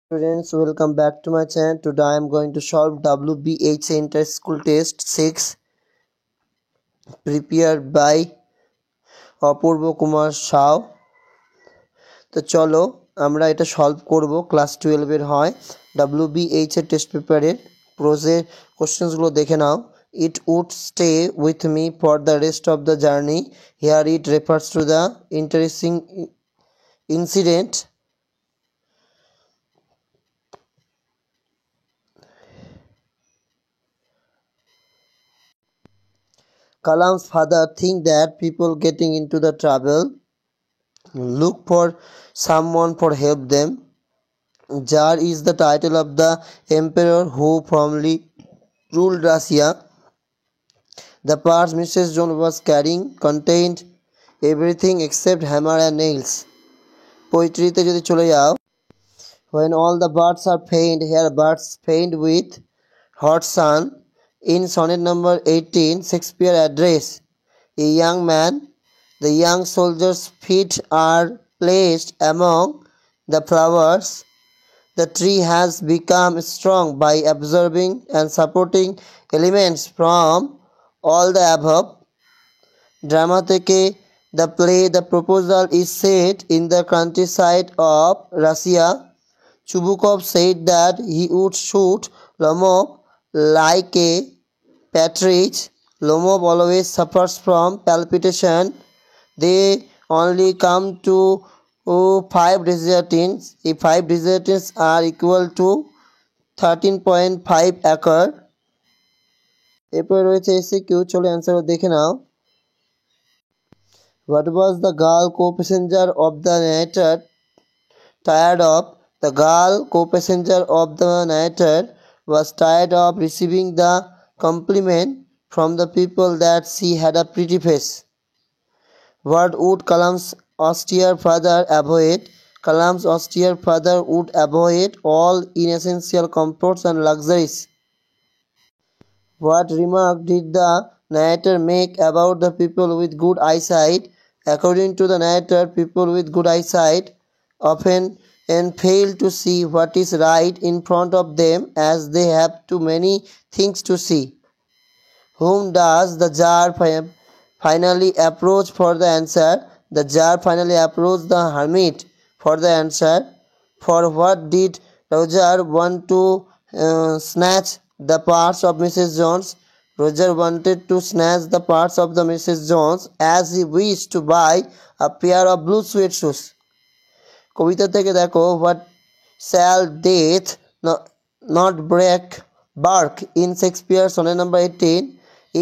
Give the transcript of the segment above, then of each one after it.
Students, welcome back to my channel. Today I am going to solve WBH Inter School Test 6 prepared by অপূর্ব কুমার সাউ। তো চলো আমরা এটা solve করব। Class 12 এর হয় WBH এর টেস্ট পেপারের প্রোজের কোশ্চেন্সগুলো দেখে নাও। It would stay with me for the rest of the journey. Here it refers to the interesting incident Kalam's father think that people getting into the trouble look for someone for help them. Tsar is the title of the emperor who formerly ruled Russia. The purse Mrs. Jones was carrying contained everything except hammer and nails. পোয়েট্রিতে যদি চলে যাও, when all the birds are faint, here birds faint with hot sun. In sonnet number 18, Shakespeare address a young man. The young soldier's feet are placed among the flowers. The tree has become strong by absorbing and supporting elements from all the above. Drama থেকে the play The Proposal is set in the countryside of Russia. Chubukov said that he would shoot Lomov like a partridge. Lomov always suffers from palpitation. They only come to 5 desertins. If 5 desertins are equal to 13.5 acre. এরপরে রয়েছে SCQ, চলো answer দেখে নাও। What was the girl co-passenger of the narrator tired of? The girl co-passenger of the narrator was tired of receiving the compliment from the people that she had a pretty face. What would Kalam's austere father avoid? Kalam's austere father would avoid all inessential comforts and luxuries. What remark did the narrator make about the people with good eyesight? According to the narrator, people with good eyesight often fail to see what is right in front of them as they have too many things to see. Whom does the Tsar finally approach for the answer? The Tsar finally approached the hermit for the answer. For what did Roger want to snatch the parts of Mrs. Jones? Roger wanted to snatch the parts of the Mrs. Jones as he wished to buy a pair of blue suede shoes. কবিতা থেকে দেখো, what shall death not bark in Shakespeare sonnet number 18.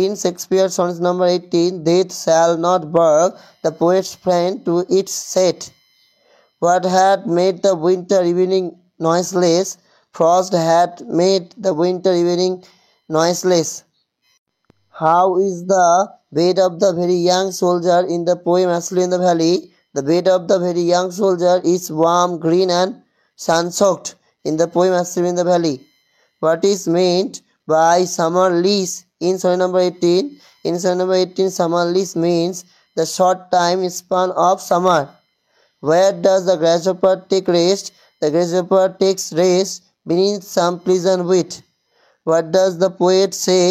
In Shakespeare sonnet number 18, death shall not bark the poet's friend to its set. What had made the winter evening noiseless? Frost had made the winter evening noiseless. How is the bed of the very young soldier in the poem Asleep in the Valley? The bed of the very young soldier is warm, green and sun-soaked in the poem Asleep in the Valley. What is meant by summer lease in sonnet number 18? In sonnet number 18, summer lease means the short time span of summer. Where does the grasshopper take rest? The grasshopper takes rest beneath some pleasant wheat. What does the poet say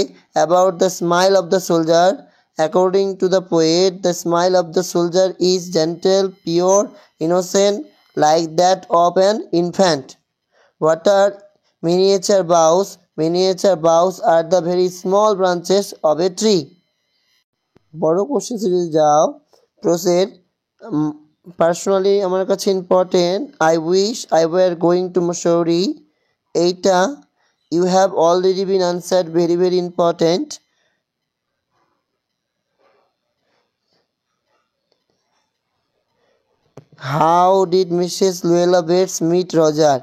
about the smile of the soldier? According to the poet, the smile of the soldier is gentle, pure, innocent, like that of an infant. What are miniature boughs? Miniature boughs are the very small branches of a tree. বড় question যদি যাও, proceed personally আমার কাছে important, I wish I were going to Mussoorie, এইটা you have already been answered, very important. How did Mrs. Luella Bates meet Roger?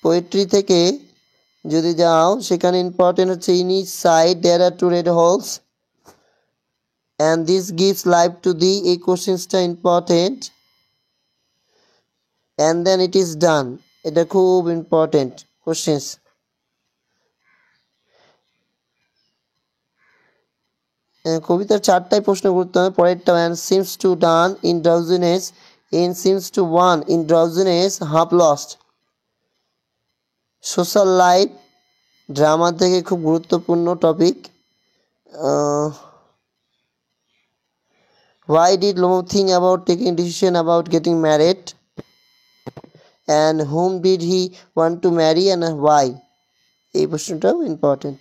Poetry থেকে যদি যাও, সেখানে ইম্পর্টেন্ট হচ্ছে in each side there are 2 red holes and this gives life to the, এই কোশ্চেন্সটা important, and then it is done. এটা খুব important questions. কবিতার 4টাই প্রশ্ন করতে হবে। পরেরটা and seems to done in drowsiness, in seems to one in drowsiness half lost. Social life drama থেকে খুব গুরুত্বপূর্ণ topic. Why did Lomo think about taking decision about getting married? And whom did he want to marry and why? এই প্রশ্নটাও important.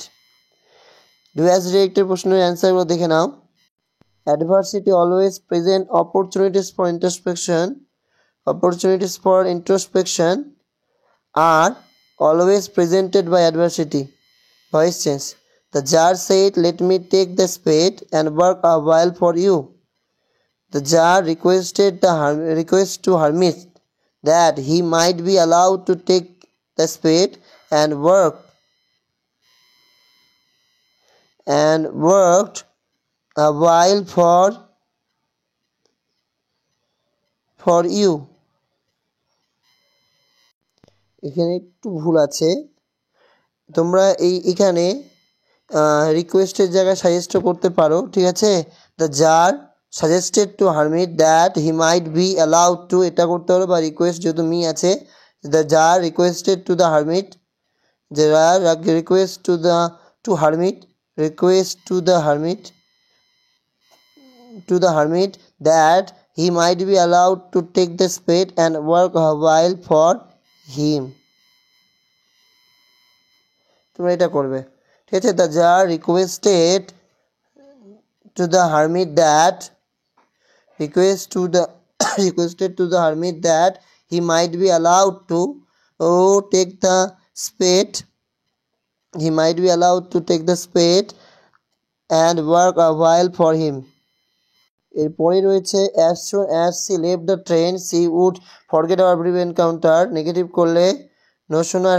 Do as ডিরেক্টের প্রশ্নের অ্যান্সারগুলো দেখে নাও। Adversity always present opportunities for introspection. Opportunities for introspection are always presented by adversity. Voice change. The jar said, "Let me take the spade and work a while for you." The jar requested to hermit that he might be allowed to take the spade and worked a while for you. এখানে একটু ভুল আছে, তোমরা এখানে রিকোয়েস্টের জায়গায় সাজেস্টও করতে পারো, ঠিক আছে। The tsar suggested to hermit that he might be allowed to, এটা করতে পারো, বা রিকোয়েস্ট যেহেতু মি আছে, the tsar requested to the hermit, request to the hermit that he might be allowed to take the spade and work a while for him. তোমরা এটা করবে, ঠিক আছে। The tsar requested to the hermit that he might be allowed to take the spade and work a while for him. এরপরে রয়েছে as soon as she left the train she would forget our brief encounter. Negative করলে no sooner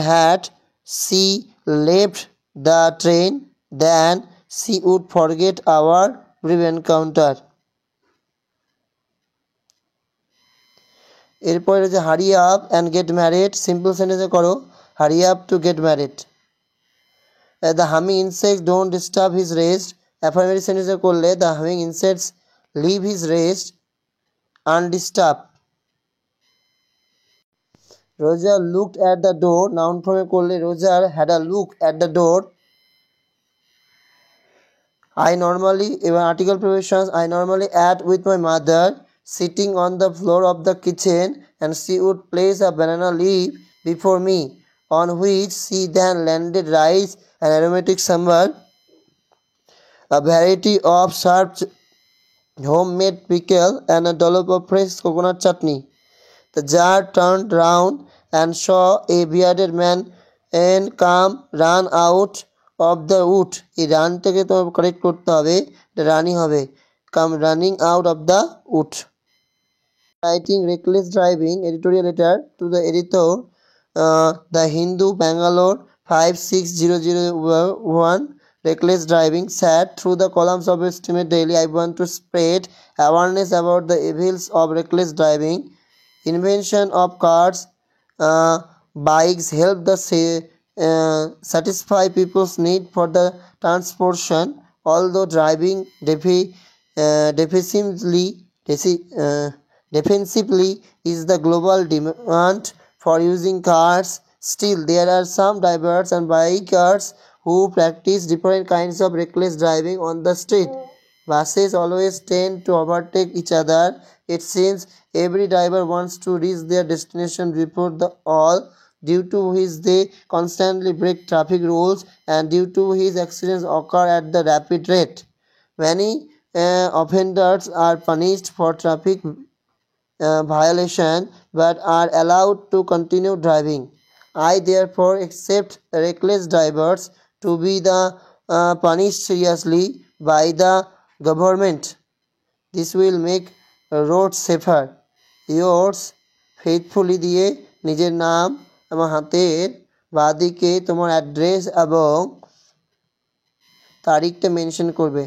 had she left the train than she would forget our brief encounter. এরপরে রয়েছে hurry up and get married. Simple সেন্টেন্সে করো hurry up to get married. The humming insects don't disturb his rest. Affirmative sentence করলে the humming insects leave his rest undisturbed. Roger looked at the door. Noun form করলে Roger had a look at the door. Article prepositions. I normally ate with my mother sitting on the floor of the kitchen, and she would place a banana leaf before me, on which she then landed rice, an aromatic sambar, a variety of sharp homemade pickle, and a dollop of fresh coconut chutney. The jar turned round and saw a bearded man and run out of the wood. এই রানটাকে তোমার correct করতে হবে, এটা running হবে, running out of the wood. Writing reckless driving. Editorial letter to the editor, The Hindu, Bangalore 56001. Reckless driving. Sad. Through the columns of Estimate Daily, I want to spread awareness about the evils of reckless driving. Invention of cars, bikes help satisfy people's need for the transportation. Although driving defensively is the global demand for using cars, still there are some drivers and bikers who practice different kinds of reckless driving on the street. Buses always tend to overtake each other. It seems every driver wants to reach their destination before all, due to which they constantly break traffic rules, and due to which accidents occur at the rapid rate. Many offenders are punished for traffic violation but are allowed to continue driving. I therefore accept reckless drivers to be punished seriously by the government. This will make roads safer. Yours faithfully দিয়ে নিজের নাম, আমার হাতের বাঁদিকে তোমার address এবং তারিখটা mention করবে।